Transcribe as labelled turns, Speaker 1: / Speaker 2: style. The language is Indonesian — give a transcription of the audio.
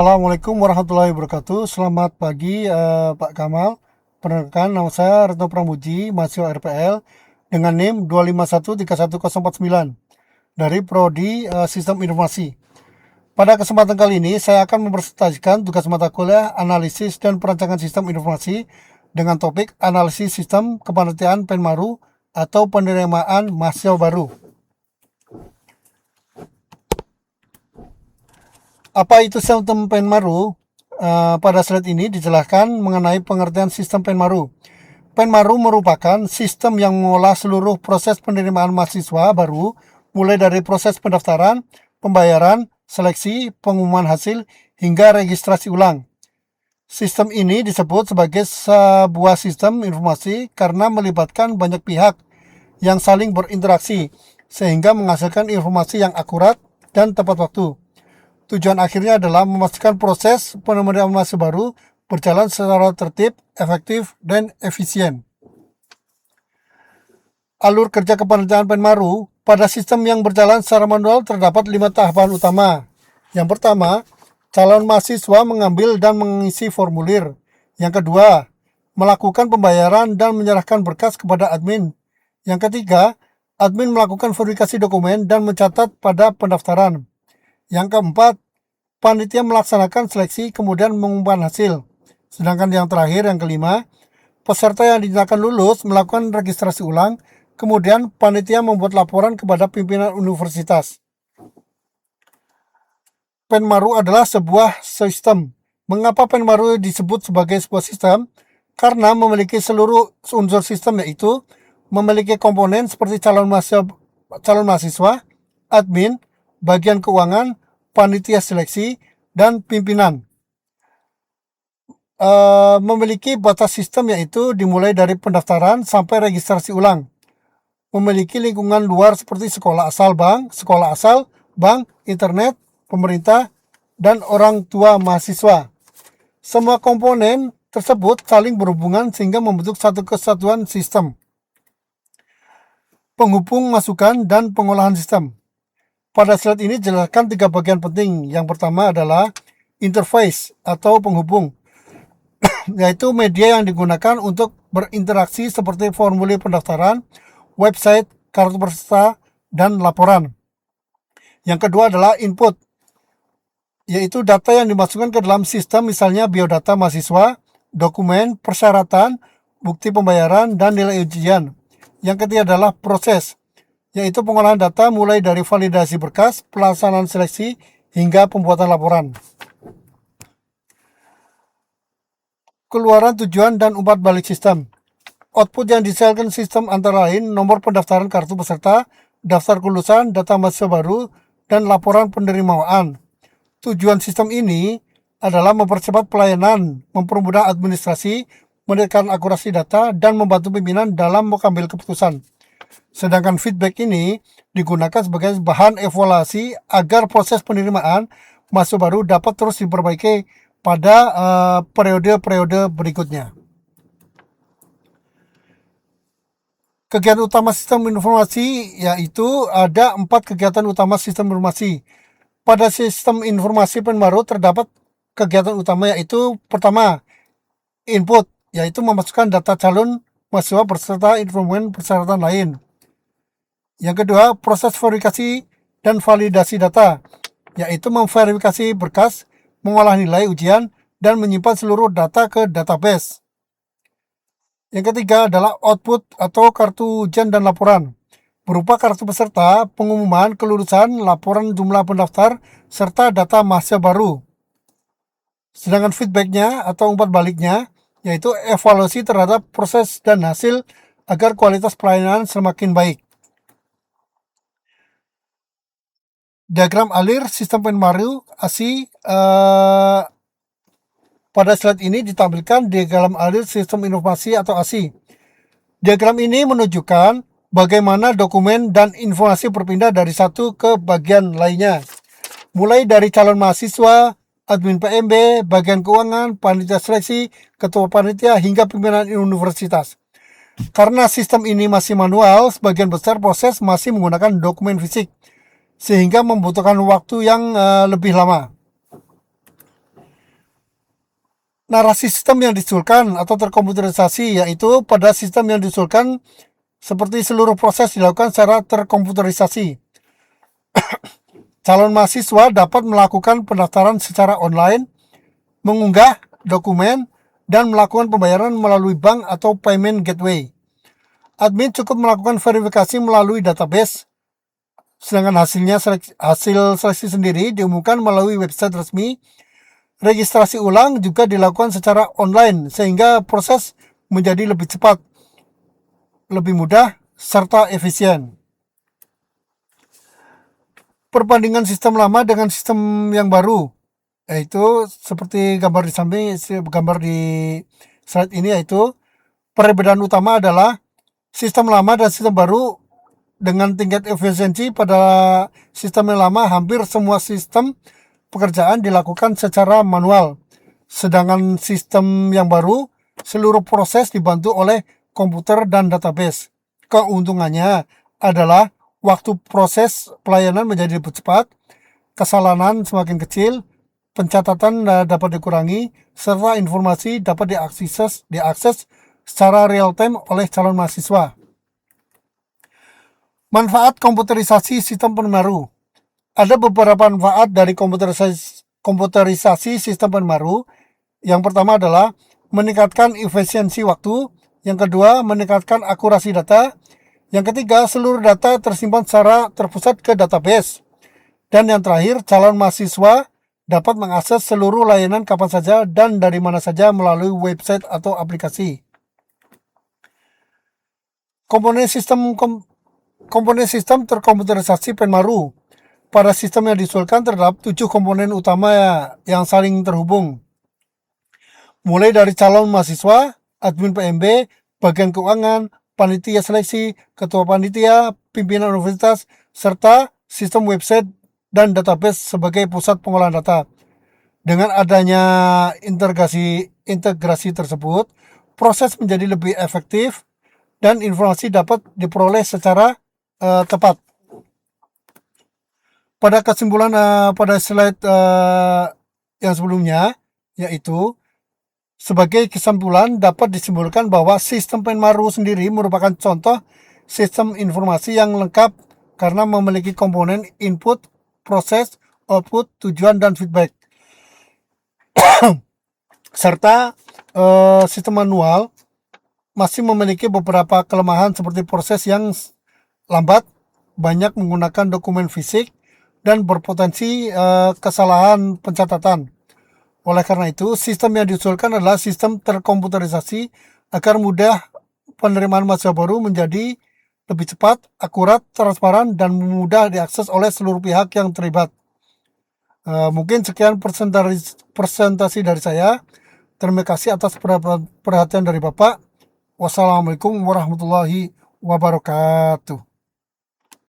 Speaker 1: Assalamualaikum warahmatullahi wabarakatuh. Selamat pagi Pak Kamal. Perkenalkan, nama saya Retno Pramuji, mahasiswa RPL dengan NIM 2513149 dari Prodi Sistem Informasi. Pada kesempatan kali ini saya akan mempresentasikan tugas mata kuliah Analisis dan Perancangan Sistem Informasi dengan topik Analisis Sistem Kepanitiaan Penmaru atau Penerimaan Mahasiswa Baru. Apa itu sistem Penmaru? Pada slide ini dijelaskan mengenai pengertian sistem Penmaru. Penmaru merupakan sistem yang mengolah seluruh proses penerimaan mahasiswa baru, mulai dari proses pendaftaran, pembayaran, seleksi, pengumuman hasil, hingga registrasi ulang. Sistem ini disebut sebagai sebuah sistem informasi karena melibatkan banyak pihak yang saling berinteraksi, sehingga menghasilkan informasi yang akurat dan tepat waktu. Tujuan akhirnya adalah memastikan proses penerimaan mahasiswa baru berjalan secara tertib, efektif, dan efisien. Alur kerja kepanitiaan Penmaru, pada sistem yang berjalan secara manual terdapat 5 tahapan utama. Yang pertama, calon mahasiswa mengambil dan mengisi formulir. Yang kedua, melakukan pembayaran dan menyerahkan berkas kepada admin. Yang ketiga, admin melakukan verifikasi dokumen dan mencatat pada pendaftaran. Yang keempat, panitia melaksanakan seleksi kemudian mengumumkan hasil. Sedangkan yang terakhir, yang kelima, peserta yang dinyatakan lulus melakukan registrasi ulang, kemudian panitia membuat laporan kepada pimpinan universitas. Penmaru adalah sebuah sistem. Mengapa Penmaru disebut sebagai sebuah sistem? Karena memiliki seluruh unsur sistem, yaitu memiliki komponen seperti calon mahasiswa, admin, bagian keuangan, panitia seleksi, dan pimpinan. Memiliki batas sistem, yaitu dimulai dari pendaftaran sampai registrasi ulang. Memiliki lingkungan luar seperti sekolah asal, bank, internet, pemerintah, dan orang tua mahasiswa. Semua komponen tersebut saling berhubungan sehingga membentuk satu kesatuan sistem. Penghubung masukan dan pengolahan sistem. Pada slide ini jelaskan 3 bagian penting. Yang pertama adalah interface atau penghubung, yaitu media yang digunakan untuk berinteraksi seperti formulir pendaftaran, website, kartu peserta, dan laporan. Yang kedua adalah input, yaitu data yang dimasukkan ke dalam sistem, misalnya biodata mahasiswa, dokumen, persyaratan, bukti pembayaran, dan nilai ujian. Yang ketiga adalah proses, yaitu pengolahan data mulai dari validasi berkas, pelaksanaan seleksi, hingga pembuatan laporan. Keluaran, tujuan, dan umpat balik sistem. Output yang dihasilkan sistem antara lain nomor pendaftaran kartu peserta, daftar kelulusan, data mahasiswa baru, dan laporan penerimaan. Tujuan sistem ini adalah mempercepat pelayanan, mempermudah administrasi, meningkatkan akurasi data, dan membantu pimpinan dalam mengambil keputusan. Sedangkan feedback ini digunakan sebagai bahan evaluasi agar proses penerimaan mahasiswa baru dapat terus diperbaiki pada periode-periode berikutnya. Kegiatan utama sistem informasi, yaitu ada 4 kegiatan utama sistem informasi. Pada sistem informasi Penmaru terdapat kegiatan utama, yaitu pertama, input, yaitu memasukkan data calon mahasiswa beserta informasi persyaratan lain. Yang kedua, proses verifikasi dan validasi data, yaitu memverifikasi berkas, mengolah nilai ujian, dan menyimpan seluruh data ke database. Yang ketiga adalah output atau kartu ujian dan laporan, berupa kartu peserta, pengumuman kelulusan, laporan jumlah pendaftar, serta data mahasiswa baru. Sedangkan feedbacknya atau umpat baliknya, yaitu evaluasi terhadap proses dan hasil agar kualitas pelayanan semakin baik. Diagram alir sistem Penmaru ASI. Pada slide ini ditampilkan diagram alir sistem informasi atau ASI. Diagram ini menunjukkan bagaimana dokumen dan informasi berpindah dari satu ke bagian lainnya, mulai dari calon mahasiswa, admin PMB, bagian keuangan, panitia seleksi, ketua panitia, hingga pimpinan universitas. Karena sistem ini masih manual, sebagian besar proses masih menggunakan dokumen fisik, sehingga membutuhkan waktu yang lebih lama. narasi sistem yang diusulkan atau terkomputerisasi, yaitu pada sistem yang diusulkan seperti seluruh proses dilakukan secara terkomputerisasi. Calon mahasiswa dapat melakukan pendaftaran secara online, mengunggah dokumen, dan melakukan pembayaran melalui bank atau payment gateway. Admin cukup melakukan verifikasi melalui database, sedangkan hasil seleksi sendiri diumumkan melalui website resmi. Registrasi ulang juga dilakukan secara online sehingga proses menjadi lebih cepat, lebih mudah, serta efisien. Perbandingan sistem lama dengan sistem yang baru, yaitu seperti gambar di samping, gambar di slide ini, yaitu perbedaan utama adalah sistem lama dan sistem baru. Dengan tingkat efisiensi pada sistem yang lama, hampir semua sistem pekerjaan dilakukan secara manual. Sedangkan sistem yang baru, seluruh proses dibantu oleh komputer dan database. Keuntungannya adalah waktu proses pelayanan menjadi lebih cepat, kesalahan semakin kecil, pencatatan dapat dikurangi, serta informasi dapat diakses secara real time oleh calon mahasiswa. Manfaat komputerisasi sistem penmaru. Ada beberapa manfaat dari komputerisasi sistem penmaru. Yang pertama adalah meningkatkan efisiensi waktu. Yang kedua, meningkatkan akurasi data. Yang ketiga, seluruh data tersimpan secara terpusat ke database. Dan yang terakhir, calon mahasiswa dapat mengakses seluruh layanan kapan saja dan dari mana saja melalui website atau aplikasi. Komponen sistem terkomputerisasi penmaru. Pada sistem yang diusulkan terdapat 7 komponen utama yang saling terhubung. Mulai dari calon mahasiswa, admin PMB, bagian keuangan, panitia seleksi, ketua panitia, pimpinan universitas, serta sistem website dan database sebagai pusat pengolahan data. Dengan adanya integrasi tersebut, proses menjadi lebih efektif dan informasi dapat diperoleh secara tepat. Pada kesimpulan pada slide yang sebelumnya, yaitu sebagai kesimpulan dapat disimpulkan bahwa sistem penmaru sendiri merupakan contoh sistem informasi yang lengkap karena memiliki komponen input, proses, output, tujuan, dan feedback. Serta sistem manual masih memiliki beberapa kelemahan seperti proses yang lambat, banyak menggunakan dokumen fisik, dan berpotensi kesalahan pencatatan. Oleh karena itu, sistem yang diusulkan adalah sistem terkomputerisasi agar mudah penerimaan mahasiswa baru menjadi lebih cepat, akurat, transparan, dan mudah diakses oleh seluruh pihak yang terlibat. Mungkin sekian presentasi dari saya. Terima kasih atas perhatian dari Bapak. Wassalamualaikum warahmatullahi wabarakatuh.